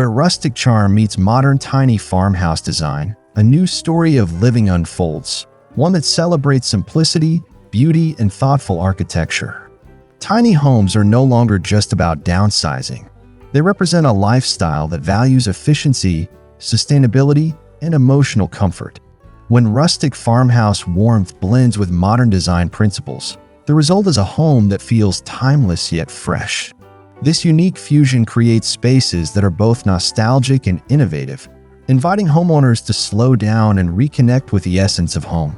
Where rustic charm meets modern tiny farmhouse design, a new story of living unfolds, one that celebrates simplicity, beauty, and thoughtful architecture. Tiny homes are no longer just about downsizing. They represent a lifestyle that values efficiency, sustainability, and emotional comfort. When rustic farmhouse warmth blends with modern design principles, the result is a home that feels timeless yet fresh. This unique fusion creates spaces that are both nostalgic and innovative, inviting homeowners to slow down and reconnect with the essence of home.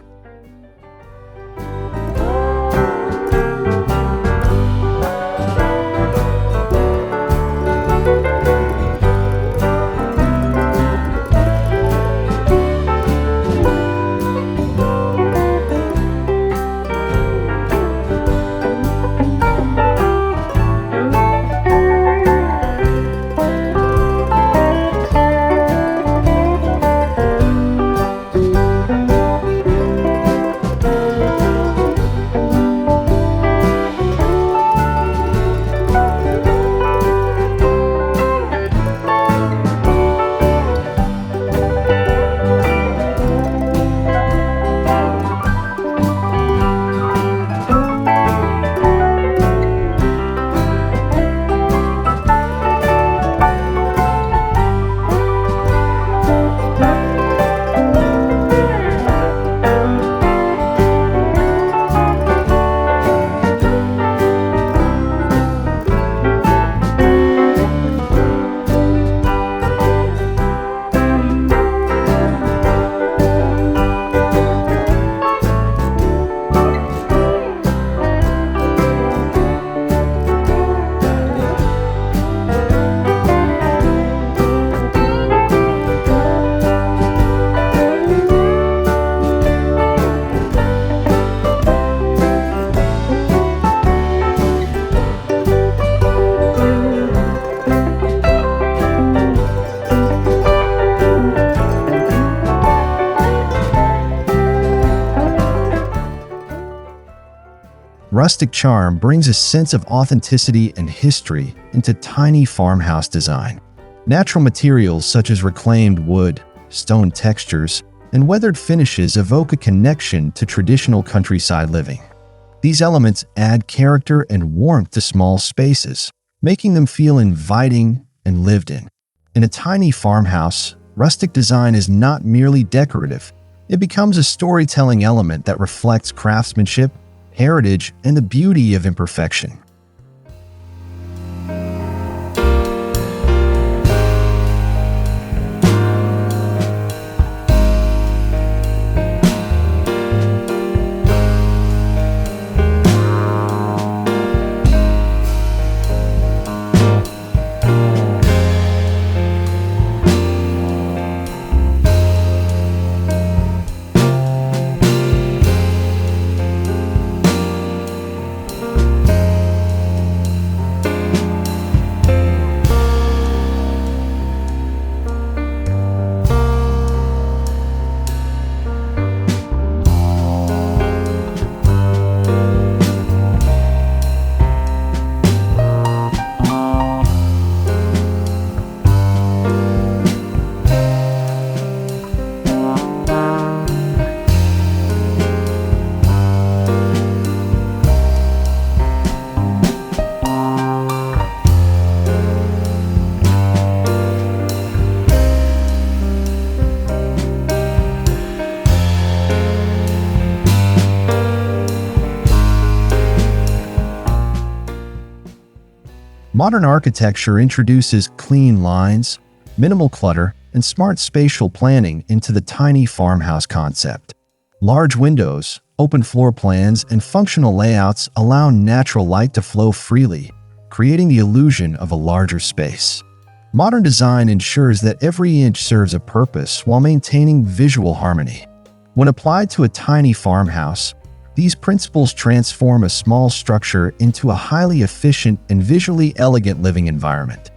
Rustic charm brings a sense of authenticity and history into tiny farmhouse design. Natural materials such as reclaimed wood, stone textures, and weathered finishes evoke a connection to traditional countryside living. These elements add character and warmth to small spaces, making them feel inviting and lived in. In a tiny farmhouse, rustic design is not merely decorative. It becomes a storytelling element that reflects craftsmanship, heritage, and the beauty of imperfection. Modern architecture introduces clean lines, minimal clutter, and smart spatial planning into the tiny farmhouse concept. Large windows, open floor plans, and functional layouts allow natural light to flow freely, creating the illusion of a larger space. Modern design ensures that every inch serves a purpose while maintaining visual harmony. When applied to a tiny farmhouse, these principles transform a small structure into a highly efficient and visually elegant living environment.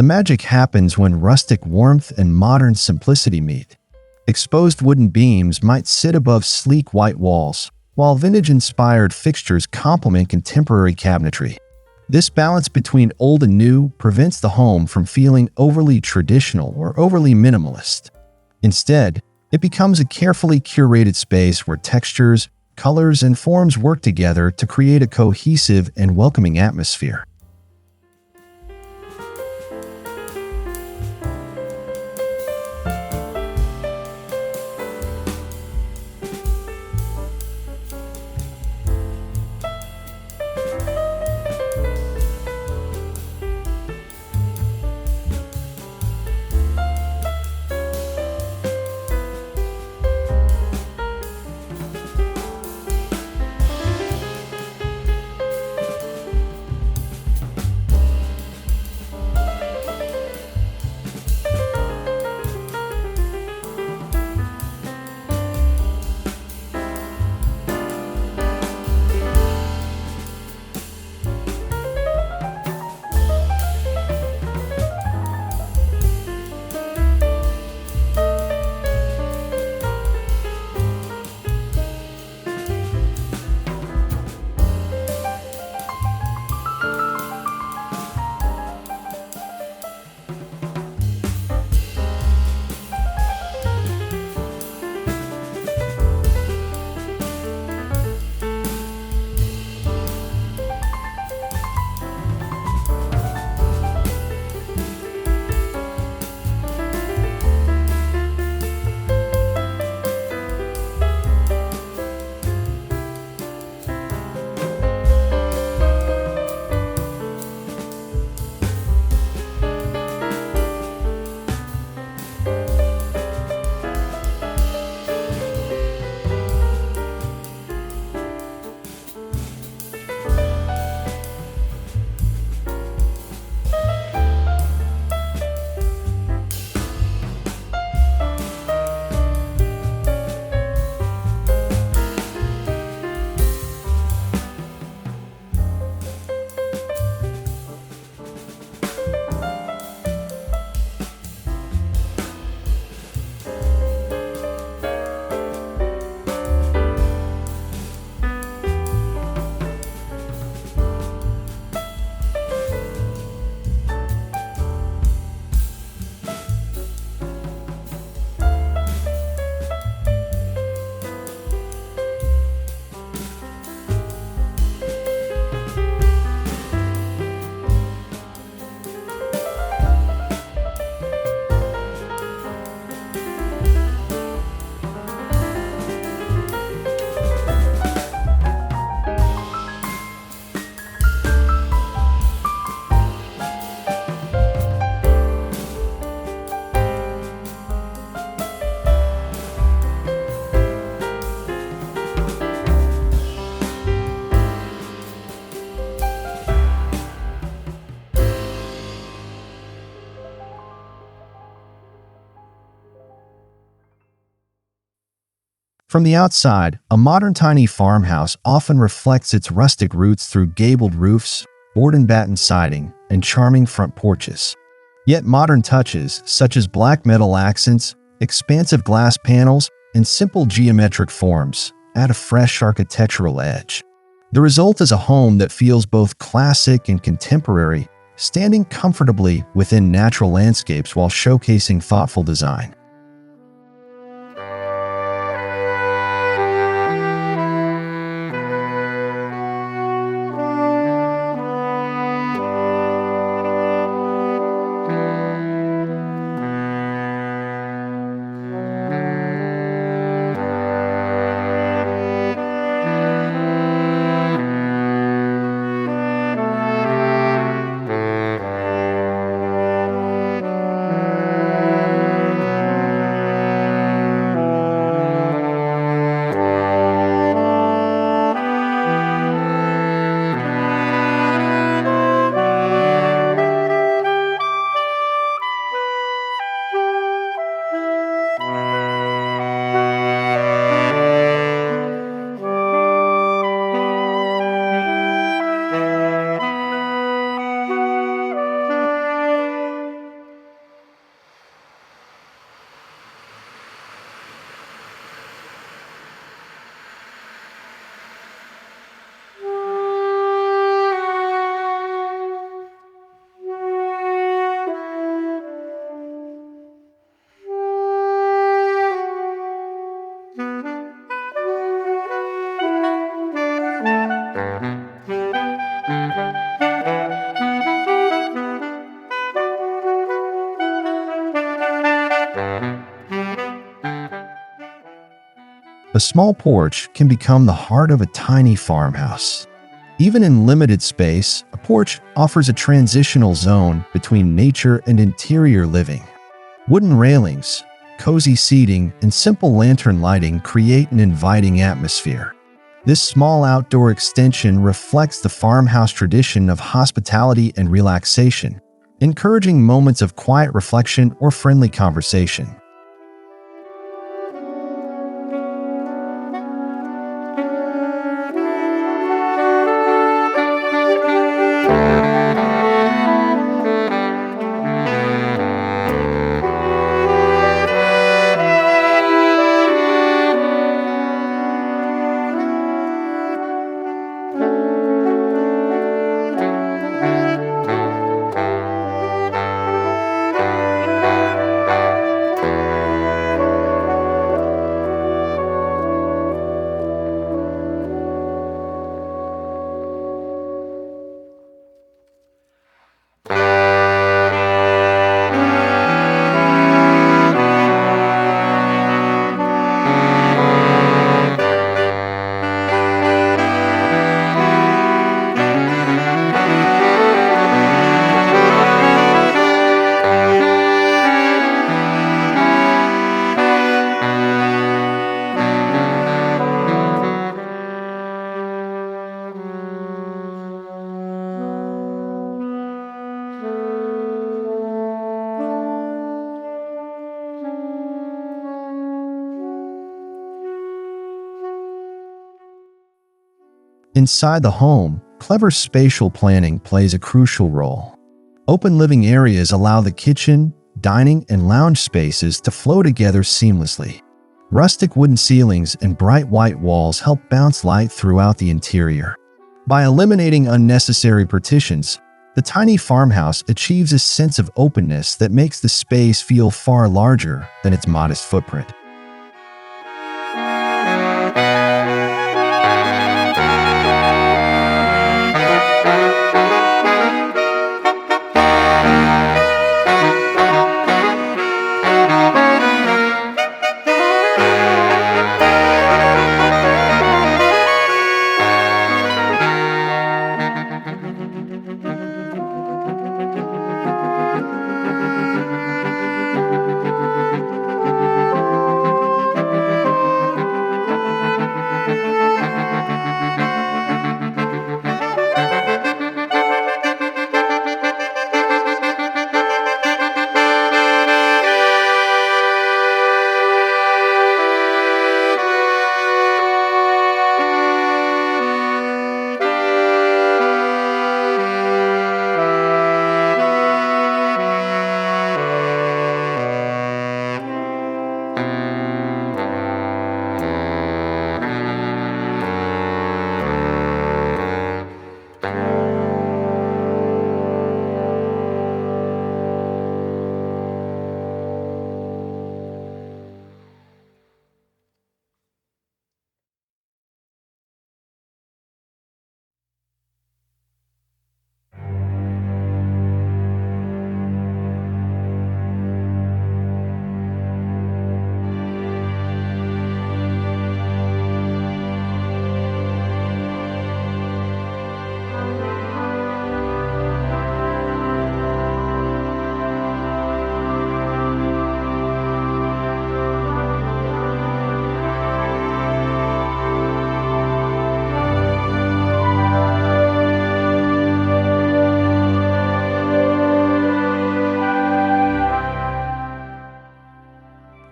magic happens when rustic warmth and modern simplicity meet. Exposed wooden beams might sit above sleek white walls, while vintage-inspired fixtures complement contemporary cabinetry. This balance between old and new prevents the home from feeling overly traditional or overly minimalist. Instead, it becomes a carefully curated space where textures, colors, and forms work together to create a cohesive and welcoming atmosphere. From the outside, a modern tiny farmhouse often reflects its rustic roots through gabled roofs, board and batten siding, and charming front porches. Yet modern touches, such as black metal accents, expansive glass panels, and simple geometric forms, add a fresh architectural edge. The result is a home that feels both classic and contemporary, standing comfortably within natural landscapes while showcasing thoughtful design. A small porch can become the heart of a tiny farmhouse. Even in limited space, a porch offers a transitional zone between nature and interior living. Wooden railings, cozy seating, and simple lantern lighting create an inviting atmosphere. This small outdoor extension reflects the farmhouse tradition of hospitality and relaxation, encouraging moments of quiet reflection or friendly conversation. Inside the home, clever spatial planning plays a crucial role. Open living areas allow the kitchen, dining, and lounge spaces to flow together seamlessly. Rustic wooden ceilings and bright white walls help bounce light throughout the interior. By eliminating unnecessary partitions, the tiny farmhouse achieves a sense of openness that makes the space feel far larger than its modest footprint.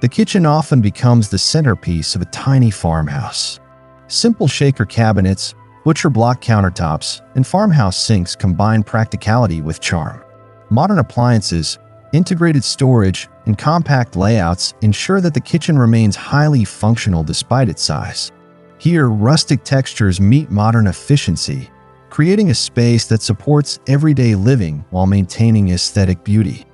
The kitchen often becomes the centerpiece of a tiny farmhouse. Simple shaker cabinets, butcher block countertops, and farmhouse sinks combine practicality with charm. Modern appliances, integrated storage, and compact layouts ensure that the kitchen remains highly functional despite its size. Here, rustic textures meet modern efficiency, creating a space that supports everyday living while maintaining aesthetic beauty.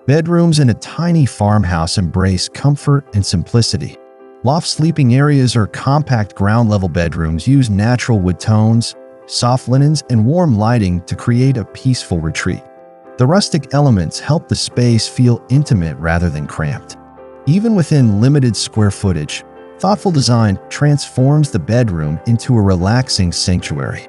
Bedrooms in a tiny farmhouse embrace comfort and simplicity. Loft sleeping areas or compact ground-level bedrooms use natural wood tones, soft linens, and warm lighting to create a peaceful retreat. The rustic elements help the space feel intimate rather than cramped. Even within limited square footage, thoughtful design transforms the bedroom into a relaxing sanctuary.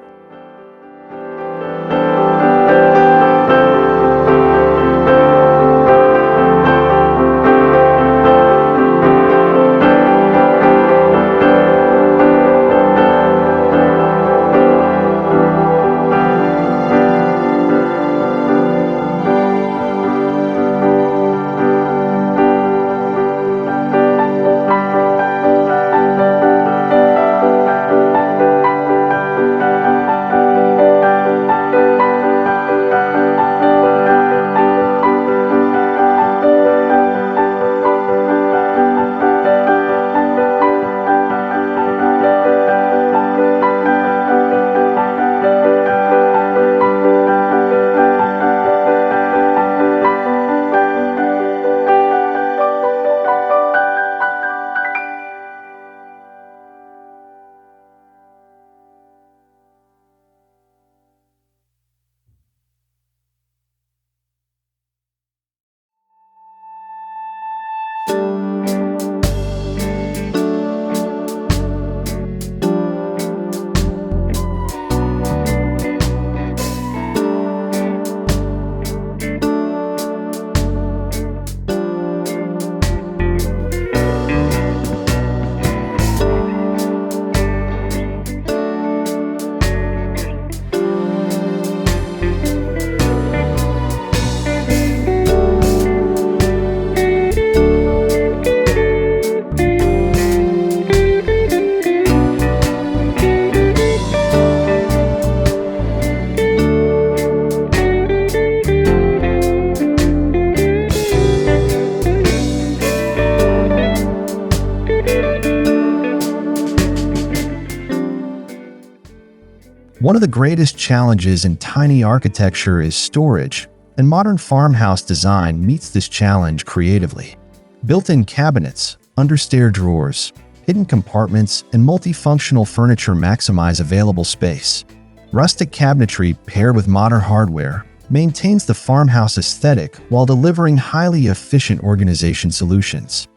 One of the greatest challenges in tiny architecture is storage, and modern farmhouse design meets this challenge creatively. Built-in cabinets, understair drawers, hidden compartments, and multifunctional furniture maximize available space. Rustic cabinetry paired with modern hardware maintains the farmhouse aesthetic while delivering highly efficient organization solutions.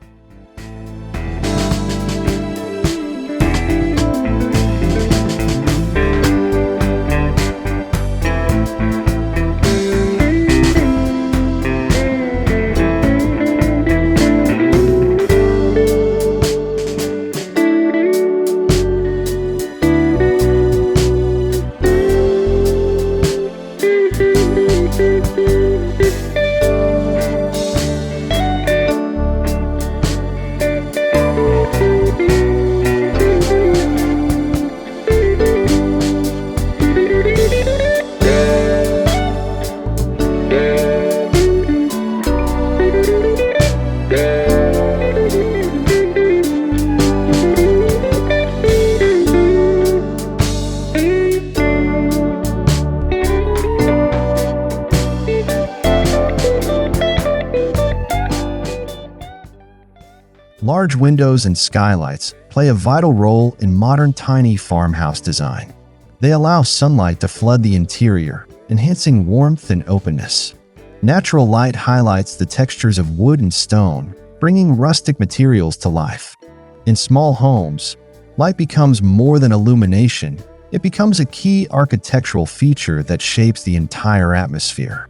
Large windows and skylights play a vital role in modern tiny farmhouse design. They allow sunlight to flood the interior, enhancing warmth and openness. Natural light highlights the textures of wood and stone, bringing rustic materials to life. In small homes, light becomes more than illumination. It becomes a key architectural feature that shapes the entire atmosphere.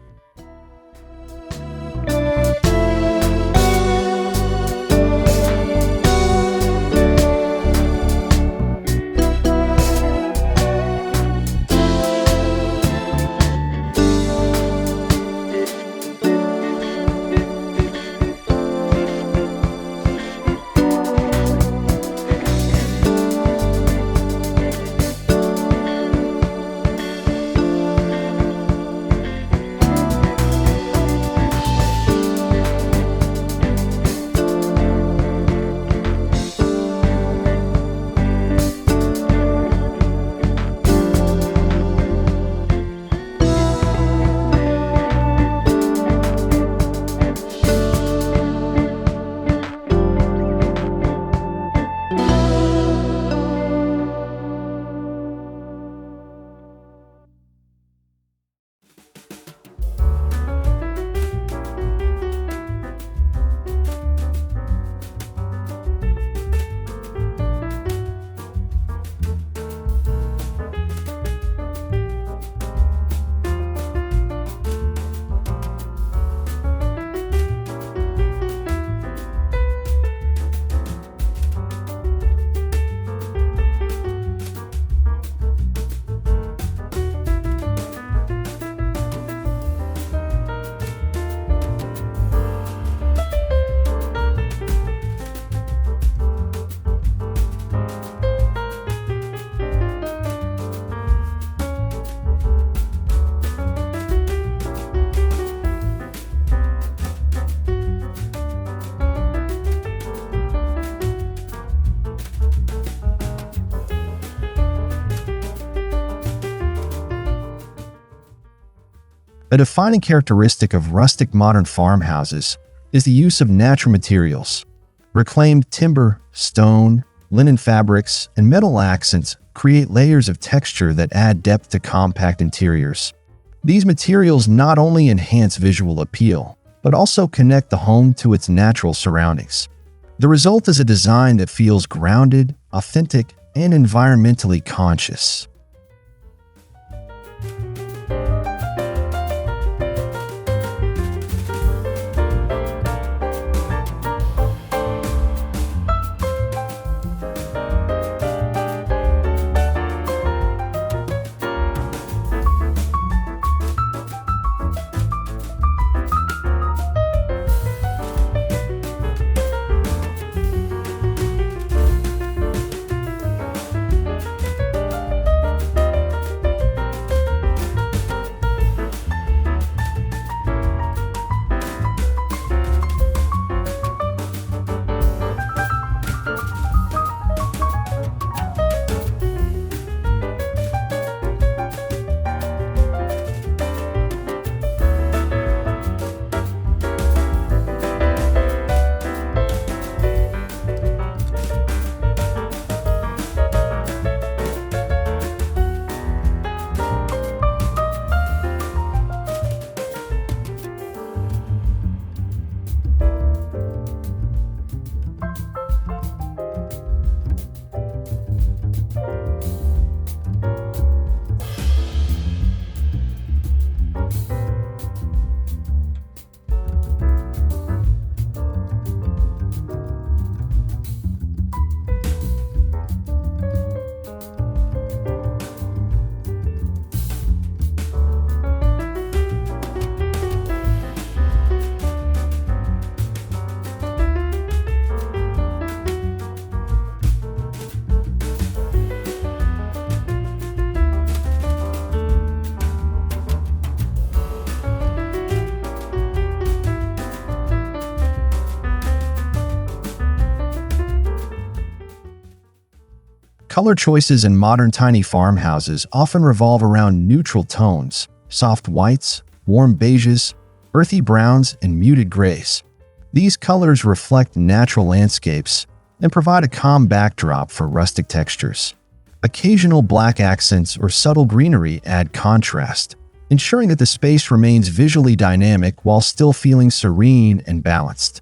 A defining characteristic of rustic modern farmhouses is the use of natural materials. Reclaimed timber, stone, linen fabrics, and metal accents create layers of texture that add depth to compact interiors. These materials not only enhance visual appeal, but also connect the home to its natural surroundings. The result is a design that feels grounded, authentic, and environmentally conscious. Color choices in modern tiny farmhouses often revolve around neutral tones, soft whites, warm beiges, earthy browns, and muted grays. These colors reflect natural landscapes and provide a calm backdrop for rustic textures. Occasional black accents or subtle greenery add contrast, ensuring that the space remains visually dynamic while still feeling serene and balanced.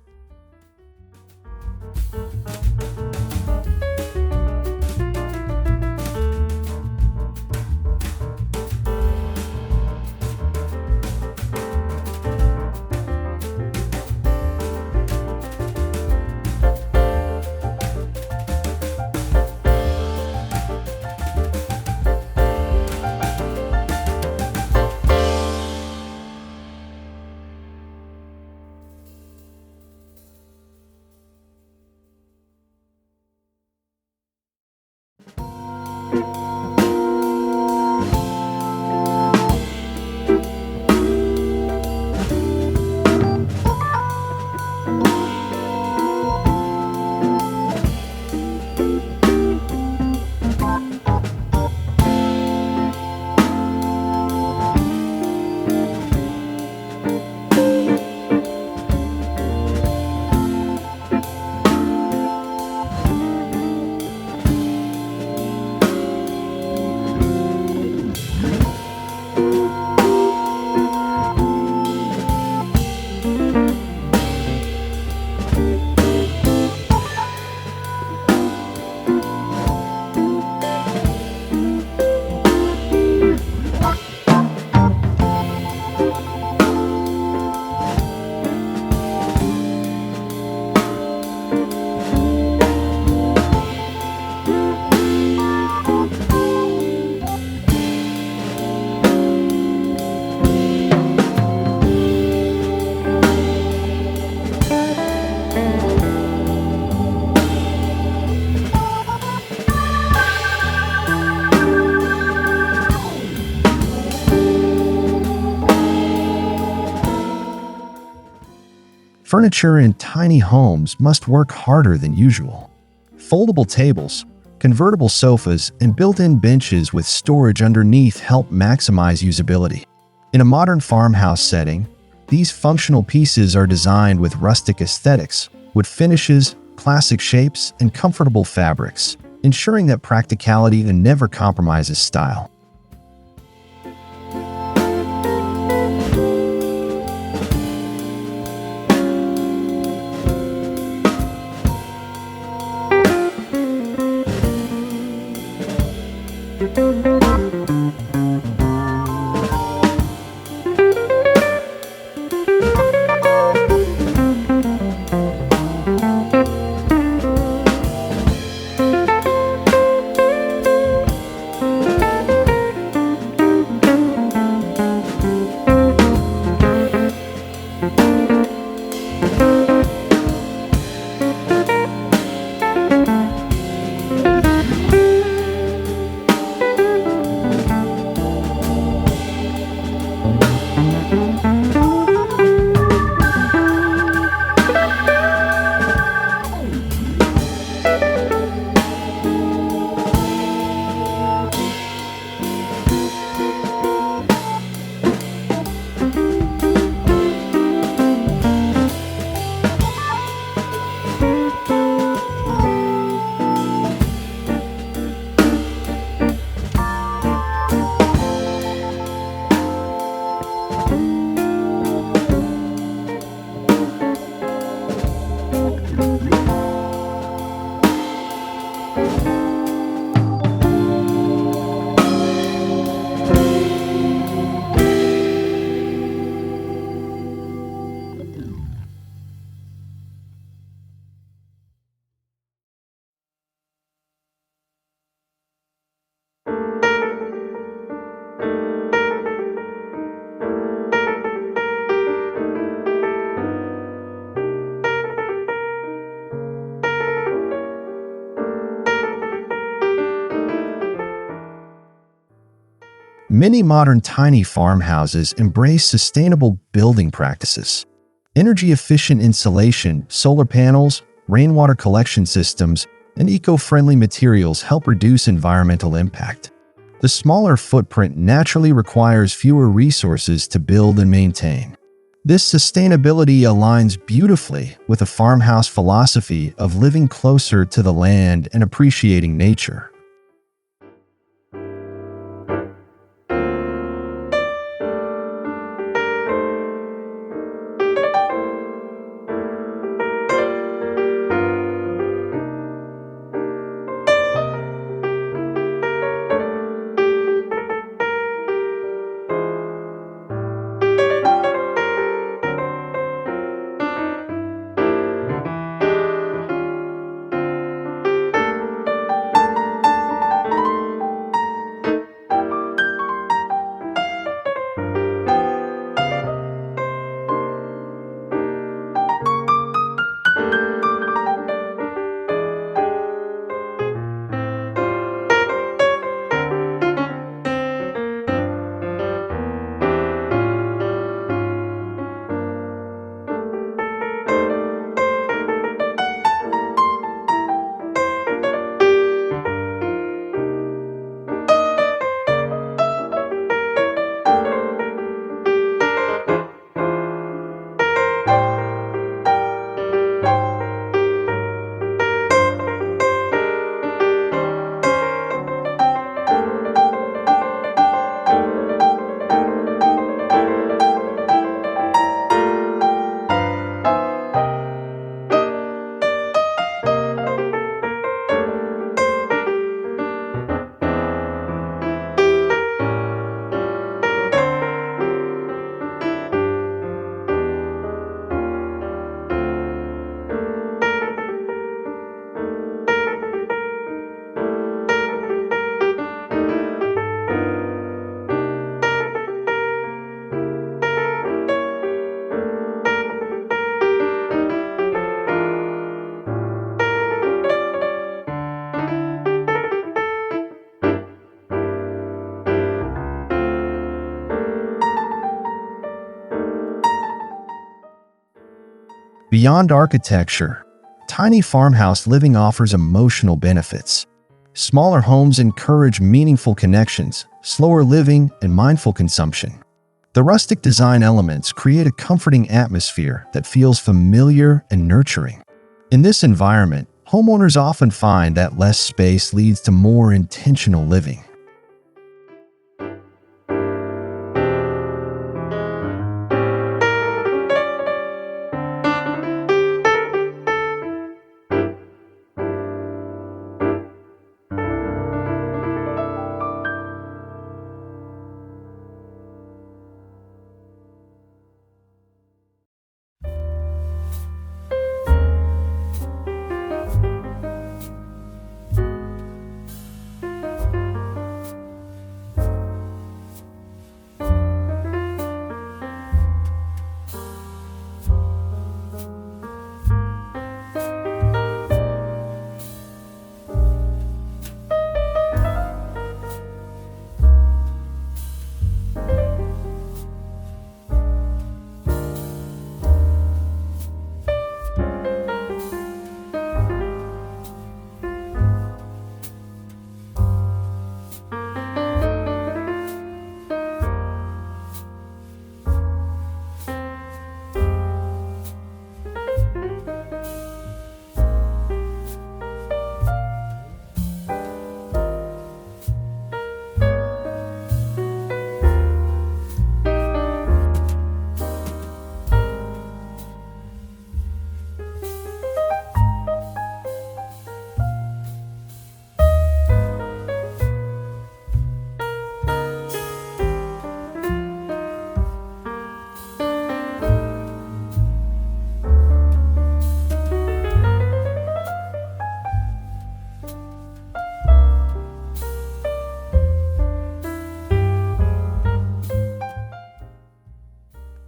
Furniture in tiny homes must work harder than usual. Foldable tables, convertible sofas, and built-in benches with storage underneath help maximize usability. In a modern farmhouse setting, these functional pieces are designed with rustic aesthetics, wood finishes, classic shapes, and comfortable fabrics, ensuring that practicality never compromises style. Many modern tiny farmhouses embrace sustainable building practices. Energy-efficient insulation, solar panels, rainwater collection systems, and eco-friendly materials help reduce environmental impact. The smaller footprint naturally requires fewer resources to build and maintain. This sustainability aligns beautifully with a farmhouse philosophy of living closer to the land and appreciating nature. Beyond architecture, tiny farmhouse living offers emotional benefits. Smaller homes encourage meaningful connections, slower living, and mindful consumption. The rustic design elements create a comforting atmosphere that feels familiar and nurturing. In this environment, homeowners often find that less space leads to more intentional living.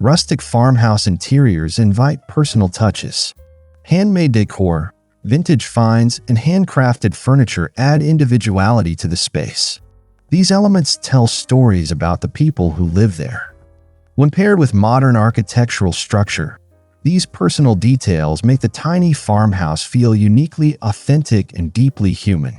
Rustic farmhouse interiors invite personal touches. Handmade decor, vintage finds, and handcrafted furniture add individuality to the space. These elements tell stories about the people who live there. When paired with modern architectural structure, these personal details make the tiny farmhouse feel uniquely authentic and deeply human.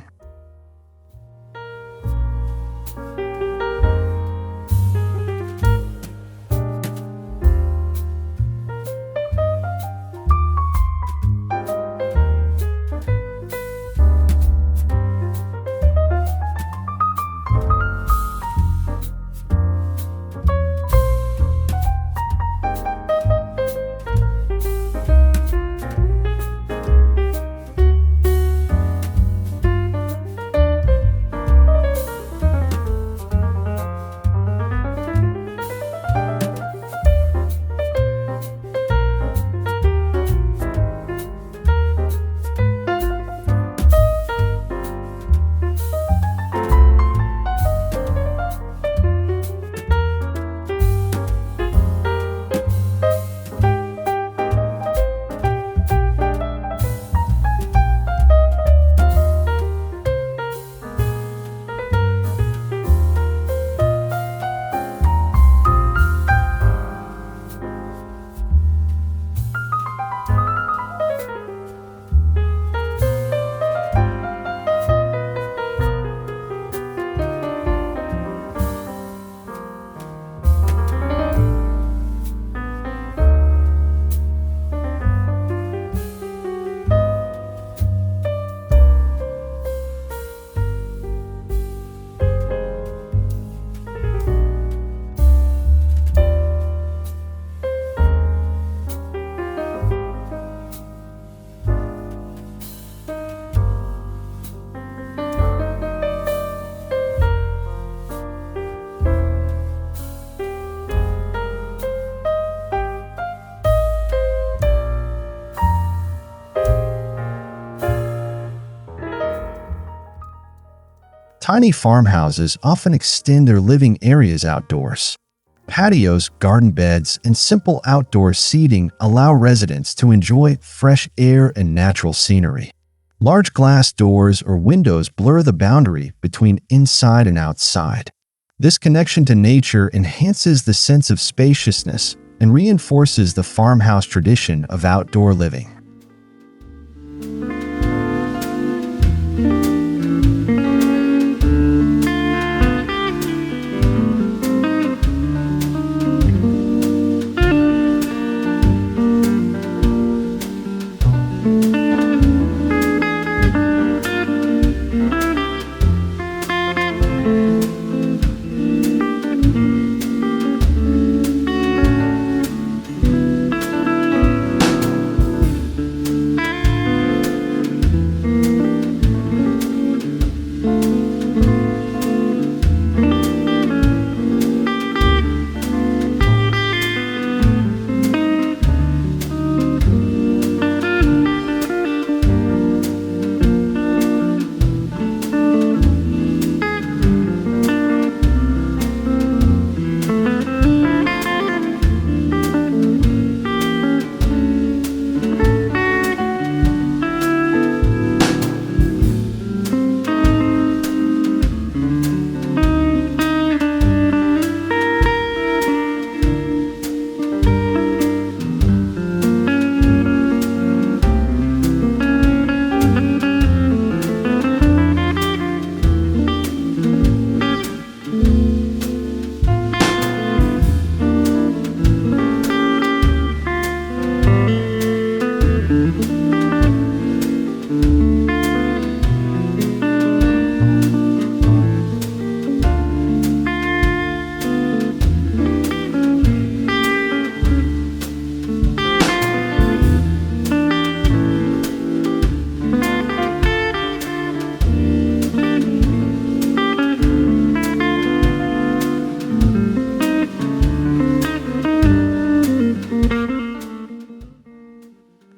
Tiny farmhouses often extend their living areas outdoors. Patios, garden beds, and simple outdoor seating allow residents to enjoy fresh air and natural scenery. Large glass doors or windows blur the boundary between inside and outside. This connection to nature enhances the sense of spaciousness and reinforces the farmhouse tradition of outdoor living.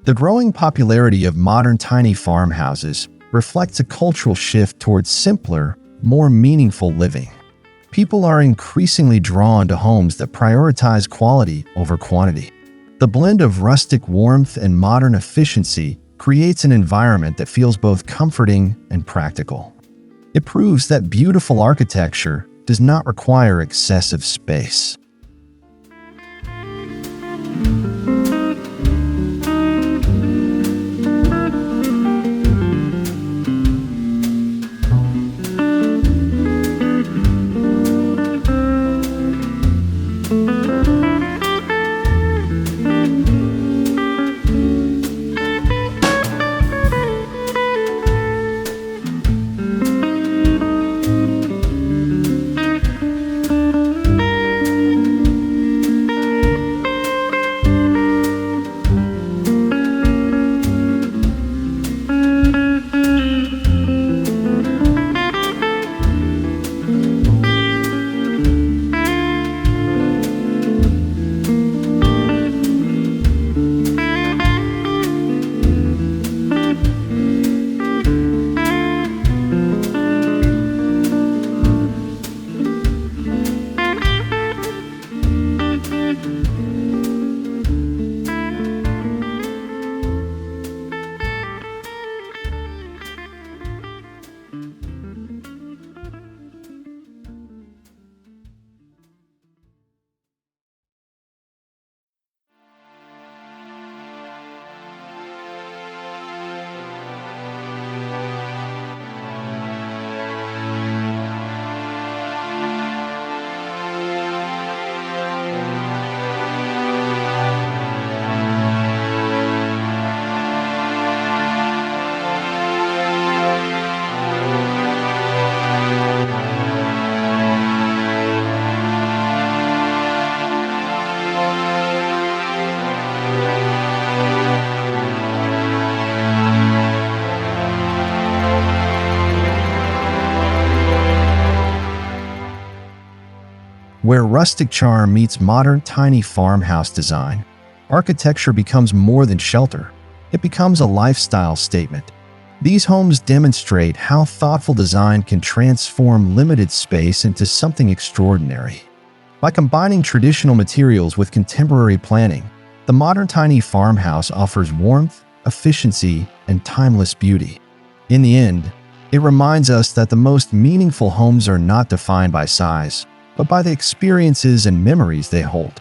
The growing popularity of modern tiny farmhouses reflects a cultural shift towards simpler, more meaningful living. People are increasingly drawn to homes that prioritize quality over quantity. The blend of rustic warmth and modern efficiency creates an environment that feels both comforting and practical. It proves that beautiful architecture does not require excessive space. Where rustic charm meets modern tiny farmhouse design, architecture becomes more than shelter. It becomes a lifestyle statement. These homes demonstrate how thoughtful design can transform limited space into something extraordinary. By combining traditional materials with contemporary planning, the modern tiny farmhouse offers warmth, efficiency, and timeless beauty. In the end, it reminds us that the most meaningful homes are not defined by size, but by the experiences and memories they hold.